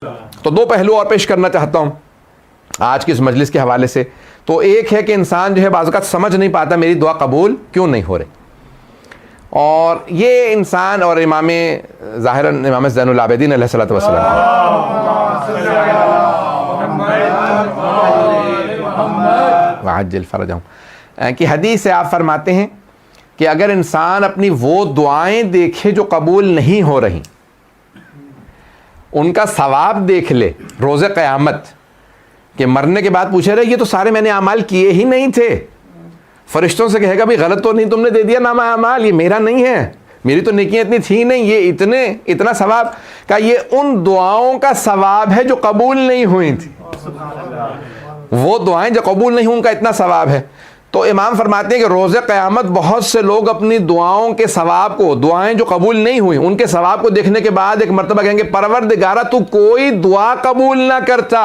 تو دو پہلو اور پیش کرنا چاہتا ہوں آج کی اس مجلس کے حوالے سے. تو ایک ہے کہ انسان جو ہے بعض اوقات سمجھ نہیں پاتا میری دعا قبول کیوں نہیں ہو رہی، اور یہ انسان اور امام ظاہراً امام زین العابدین علیہ الصلوۃ والسلام وعجل فرجہم کی حدیث سے آپ فرماتے ہیں کہ اگر انسان اپنی وہ دعائیں دیکھے جو قبول نہیں ہو رہی، ان کا ثواب دیکھ لے روز قیامت کہ مرنے کے بعد پوچھے رہے یہ تو سارے میں نے اعمال کیے ہی نہیں تھے، فرشتوں سے کہے گا بھی غلط تو نہیں تم نے دے دیا نامہ اعمال، یہ میرا نہیں ہے، میری تو نیکیاں اتنی تھی نہیں، یہ اتنا ثواب کا، یہ ان دعاؤں کا ثواب ہے جو قبول نہیں ہوئی تھی، وہ دعائیں جو قبول نہیں ہوئی ان کا اتنا ثواب ہے. تو امام فرماتے ہیں کہ روز قیامت بہت سے لوگ اپنی دعاؤں کے ثواب کو، دعائیں جو قبول نہیں ہوئی ان کے ثواب کو دیکھنے کے بعد ایک مرتبہ کہیں گے پروردگارہ تو کوئی دعا قبول نہ کرتا،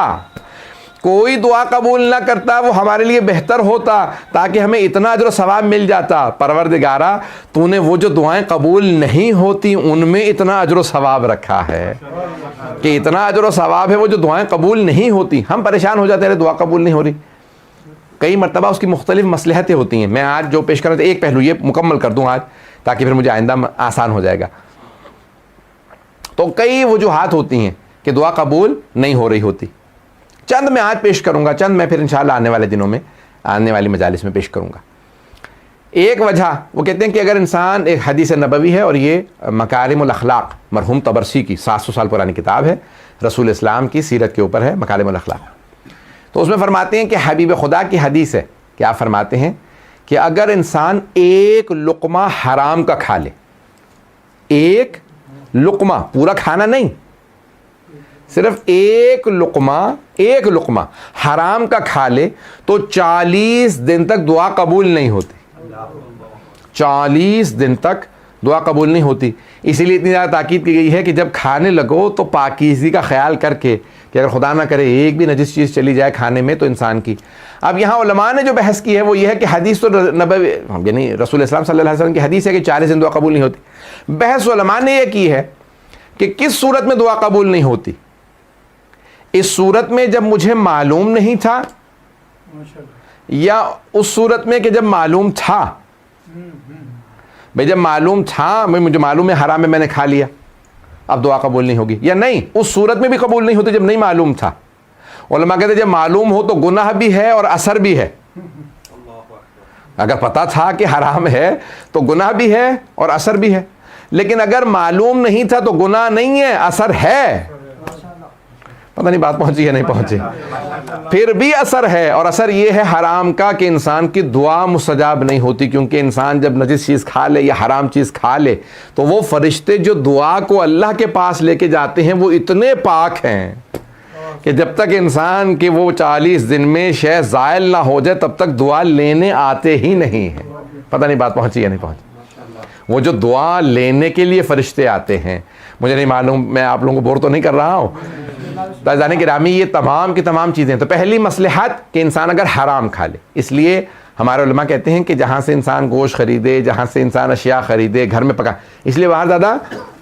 کوئی دعا قبول نہ کرتا، وہ ہمارے لیے بہتر ہوتا تاکہ ہمیں اتنا اجر و ثواب مل جاتا. پروردگارہ تو نے وہ جو دعائیں قبول نہیں ہوتی ان میں اتنا اجر و ثواب رکھا ہے کہ اتنا اجر و ثواب ہے وہ جو دعائیں قبول نہیں ہوتی. ہم پریشان ہو جاتے ہیں دعا قبول نہیں ہو رہی، کئی مرتبہ اس کی مختلف مصلحتیں ہوتی ہیں. میں آج جو پیش کرنا تھا ایک پہلو یہ مکمل کر دوں آج تاکہ پھر مجھے آئندہ آسان ہو جائے گا. تو کئی وجوہات ہوتی ہیں کہ دعا قبول نہیں ہو رہی ہوتی، چند میں آج پیش کروں گا، چند میں پھر انشاءاللہ آنے والے دنوں میں آنے والی مجالس میں پیش کروں گا. ایک وجہ وہ کہتے ہیں کہ اگر انسان، ایک حدیث نبوی ہے اور یہ مکارم الاخلاق مرحوم طبرسی کی 700 سال پرانی کتاب ہے، رسول اسلام کی سیرت کے اوپر ہے مکارم الاخلاق. تو اس میں فرماتے ہیں کہ حبیب خدا کی حدیث ہے کہ آپ فرماتے ہیں کہ اگر انسان ایک لقمہ حرام کا کھا لے، ایک لقمہ، پورا کھانا نہیں، صرف ایک لقمہ حرام کا کھا لے تو 40 دن تک دعا قبول نہیں ہوتی، 40 دن تک دعا قبول نہیں ہوتی. اسی لیے اتنی زیادہ تاکید کی گئی ہے کہ جب کھانے لگو تو پاکیزگی کا خیال کر کے کہ اگر خدا نہ کرے ایک بھی نجس چیز چلی جائے کھانے میں تو انسان کی. اب یہاں علماء نے جو بحث کی ہے وہ یہ ہے کہ حدیث تو نبوی یعنی رسول اسلام صلی اللہ علیہ وسلم کی حدیث ہے کہ 40 دن دعا قبول نہیں ہوتی. بحث علماء نے یہ کی ہے کہ کس صورت میں دعا قبول نہیں ہوتی. اس صورت میں جب مجھے معلوم نہیں تھا، یا اس صورت میں کہ جب معلوم تھا، بھئی جب معلوم تھا مجھے معلوم ہے حرام ہے میں نے کھا لیا اب دعا قبول نہیں ہوگی، یا نہیں اس صورت میں بھی قبول نہیں ہوتی جب نہیں معلوم تھا. علماء کہتے ہیں جب معلوم ہو تو گناہ بھی ہے اور اثر بھی ہے. اگر پتا تھا کہ حرام ہے تو گناہ بھی ہے اور اثر بھی ہے، لیکن اگر معلوم نہیں تھا تو گناہ نہیں ہے اثر ہے. پتہ نہیں بات پہنچی ہے نہیں پہنچی، پھر بھی اثر ہے، اور اثر یہ ہے حرام کا کہ انسان کی دعا مستجاب نہیں ہوتی، کیونکہ انسان جب نجس چیز کھا لے یا حرام چیز کھا لے تو وہ فرشتے جو دعا کو اللہ کے پاس لے کے جاتے ہیں وہ اتنے پاک ہیں کہ جب تک انسان کے وہ 40 دن میں شے زائل نہ ہو جائے تب تک دعا لینے آتے ہی نہیں ہیں. پتہ نہیں بات پہنچی ہے نہیں پہنچی. وہ جو دعا لینے کے لیے فرشتے آتے ہیں، مجھے نہیں معلوم میں آپ لوگوں کو بور تو نہیں کر رہا ہوں، تعزیٰ گرامی یہ تمام کی تمام چیزیں. تو پہلی مصلحت کہ انسان اگر حرام کھا لے، اس لیے ہمارے علماء کہتے ہیں کہ جہاں سے انسان گوشت خریدے، جہاں سے انسان اشیاء خریدے گھر میں پکا، اس لیے باہر زیادہ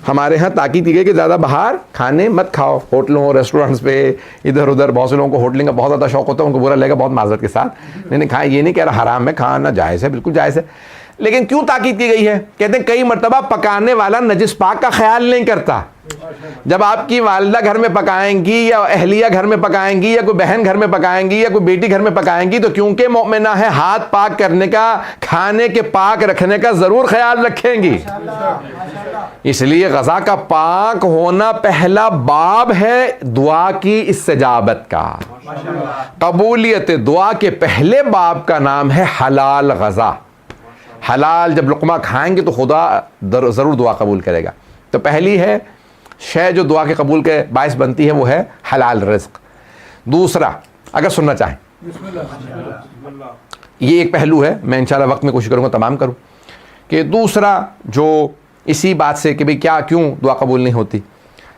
ہمارے ہاں تاکید کی گئی کہ زیادہ باہر کھانے مت کھاؤ. ہوٹلوں ریسٹورنٹس پہ ادھر ادھر بہت سے لوگوں کو ہوٹلنگ کا بہت زیادہ شوق ہوتا ہے، ان کو برا لگے گا بہت معذرت کے ساتھ، نہیں کھائیں، یہ نہیں کہہ رہا حرام ہے، کھانا جائز ہے، بالکل جائز ہے. لیکن کیوں تاکید کی گئی ہے؟ کہتے ہیں کئی مرتبہ پکانے والا نجس پاک کا خیال نہیں کرتا. جب آپ کی والدہ گھر میں پکائیں گی یا اہلیہ گھر میں پکائیں گی یا کوئی بہن گھر میں پکائیں گی یا کوئی بیٹی گھر میں پکائیں گی تو کیونکہ مومنہ ہے ہاتھ پاک کرنے کا، کھانے کے پاک رکھنے کا ضرور خیال رکھیں گی. اس لیے غذا کا پاک ہونا پہلا باب ہے دعا کی استجابت کا. قبولیت دعا کے پہلے باب کا نام ہے حلال غذا. حلال جب لقمہ کھائیں گے تو خدا ضرور دعا قبول کرے گا. تو پہلی ہے شے جو دعا کے قبول کے باعث بنتی ہے وہ ہے حلال رزق. دوسرا اگر سننا چاہیں، یہ ایک پہلو ہے، میں انشاءاللہ وقت میں کوشش کروں گا تمام کروں، کہ دوسرا جو اسی بات سے کہ بھئی کیوں دعا قبول نہیں ہوتی،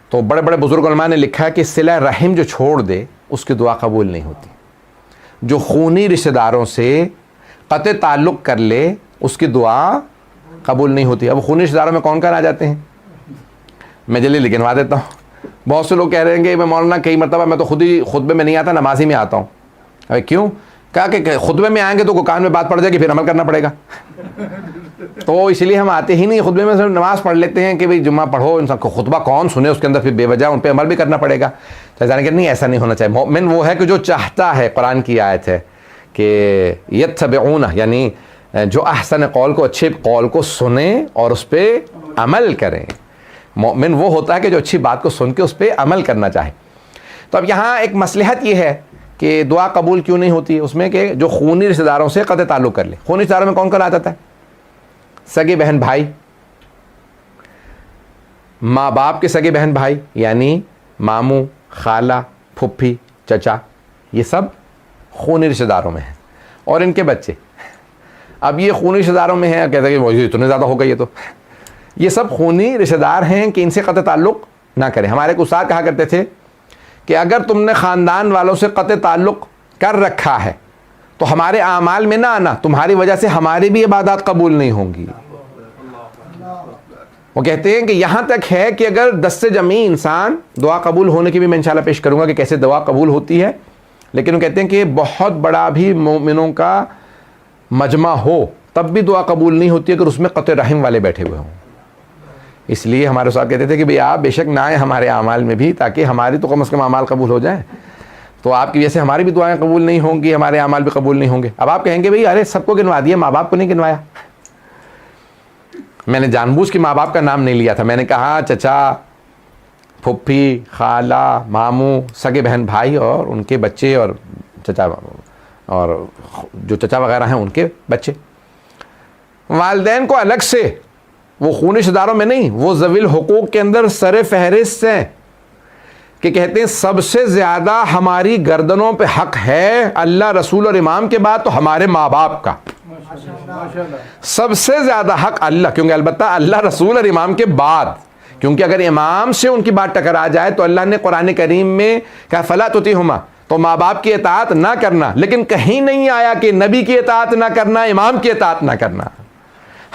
تو بڑے بڑے بزرگ علماء نے لکھا ہے کہ صلہ رحم جو چھوڑ دے اس کی دعا قبول نہیں ہوتی. جو خونی رشتہ داروں سے قطع تعلق کر لے اس کی دعا قبول نہیں ہوتی. اب خونی رشتہ داروں میں کون کون آ جاتے ہیں؟ میں جلدی گنوا دیتا ہوں. بہت سے لوگ کہہ رہے ہیں کہ میں مولانا کئی مرتبہ میں تو خود ہی خطبے میں نہیں آتا، نماز ہی میں آتا ہوں. ابھی کیوں؟ کہا کہ خطبے میں آئیں گے تو کان میں بات پڑ جائے گی، پھر عمل کرنا پڑے گا. تو اس لیے ہم آتے ہی نہیں، خطبے میں صرف نماز پڑھ لیتے ہیں کہ بھئی جمعہ پڑھو، انسان کو خطبہ کون سنے اس کے اندر پھر بے وجہ ان پہ عمل بھی کرنا پڑے گا. تو کہ نہیں، ایسا نہیں ہونا چاہیے. مومن وہ ہے کہ جو چاہتا ہے، قرآن کی آیت ہے کہ یتبعون، یعنی جو احسن قول کو، اچھے قول کو سنیں اور اس پہ عمل کریں. مومن وہ ہوتا ہے کہ جو اچھی بات کو سن کے اس پہ عمل کرنا چاہے. تو اب یہاں ایک مصلحت یہ ہے کہ دعا قبول کیوں نہیں ہوتی اس میں کہ جو خونی رشتہ داروں سے قطع تعلق کر لے. خونی رشتہ داروں میں کون کون آتا ہے؟ سگے بہن بھائی، ماں باپ کے سگے بہن بھائی یعنی ماموں، خالہ، پھپھی، چچا، یہ سب خونی رشتہ داروں میں ہیں. اور ان کے بچے. اب یہ خونی رشتہ داروں میں ہیں، کہتے ہیں کہ وہ اتنے زیادہ ہو گئی. تو یہ سب خونی رشتہ دار ہیں کہ ان سے قطع تعلق نہ کریں. ہمارے ایک استاد کہا کرتے تھے کہ اگر تم نے خاندان والوں سے قطع تعلق کر رکھا ہے تو ہمارے اعمال میں نہ آنا، تمہاری وجہ سے ہماری بھی عبادات قبول نہیں ہوں گی. وہ کہتے ہیں کہ یہاں تک ہے کہ اگر 10 سے جمعی انسان، دعا قبول ہونے کی بھی میں انشاءاللہ پیش کروں گا کہ کیسے دعا قبول ہوتی ہے، لیکن وہ کہتے ہیں کہ بہت بڑا بھی مومنوں کا مجمع ہو تب بھی دعا قبول نہیں ہوتی اگر اس میں قطع رحم والے بیٹھے ہوئے ہوں. اس لیے ہمارے استاد کہتے تھے کہ بھئی آپ بے شک نہ آئیں ہمارے اعمال میں بھی، تاکہ ہماری تو کم از کم اعمال قبول ہو جائیں. تو آپ کی وجہ سے ہماری بھی دعائیں قبول نہیں ہوں گی، ہمارے اعمال بھی قبول نہیں ہوں گے. اب آپ کہیں گے بھئی ارے سب کو گنوا دیا، ماں باپ کو نہیں گنوایا. میں نے جان بوجھ کے ماں باپ کا نام نہیں لیا تھا. میں نے کہا چچا، پھپھی، خالہ، ماموں، سگے بہن بھائی اور ان کے بچے، اور چچا اور جو چچا وغیرہ ہیں ان کے بچے. والدین کو الگ سے، وہ خونی رشتہ داروں میں نہیں، وہ ذوی الحقوق کے اندر سر فہرست ہیں کہ کہتے ہیں سب سے زیادہ ہماری گردنوں پہ حق ہے اللہ، رسول اور امام کے بعد تو ہمارے ماں باپ کا. سب سے زیادہ حق اللہ، کیونکہ البتہ اللہ، رسول اور امام کے بعد، کیونکہ اگر امام سے ان کی بات ٹکرا جائے تو اللہ نے قرآن کریم میں کہا فلا تطیعہما، تو ماں باپ کی اطاعت نہ کرنا. لیکن کہیں نہیں آیا کہ نبی کی اطاعت نہ کرنا، امام کی اطاعت نہ کرنا.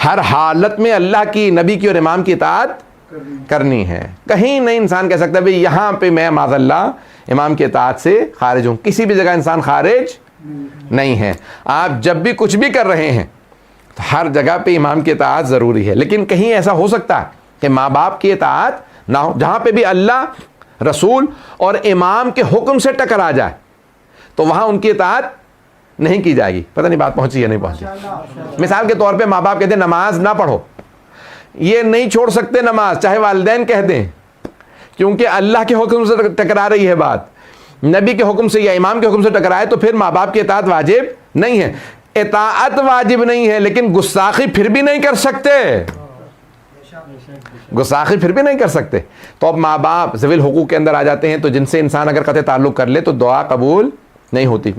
ہر حالت میں اللہ کی، نبی کی اور امام کی اطاعت کرنی ہے. کہیں نہیں انسان کہہ سکتا بھئی یہاں پہ میں معاذ اللہ امام کی اطاعت سے خارج ہوں. کسی بھی جگہ انسان خارج نہیں ہے. آپ جب بھی کچھ بھی کر رہے ہیں تو ہر جگہ پہ امام کی اطاعت ضروری ہے. لیکن کہیں ایسا ہو سکتا ہے کہ ماں باپ کی اطاعت نہ ہو، جہاں پہ بھی اللہ، رسول اور امام کے حکم سے ٹکرا جائے تو وہاں ان کی اطاعت نہیں کی جائے گی. پتہ نہیں بات پہنچی یا نہیں پہنچی. مثال کے طور پہ ماں باپ کہتے ہیں نماز نہ پڑھو، یہ نہیں چھوڑ سکتے نماز، چاہے والدین کہہ دیں، کیونکہ اللہ کے حکم سے ٹکرا رہی ہے بات. نبی کے حکم سے یا امام کے حکم سے ٹکرائے تو پھر ماں باپ کی اطاعت واجب نہیں ہے. اطاعت واجب نہیں ہے لیکن گستاخی پھر بھی نہیں کر سکتے، گستاخی پھر بھی نہیں کر سکتے. تو اب ماں باپ ذوی الحقوق کے اندر آ جاتے ہیں، تو جن سے انسان اگر قطع تعلق کر لے تو دعا قبول نہیں ہوتی.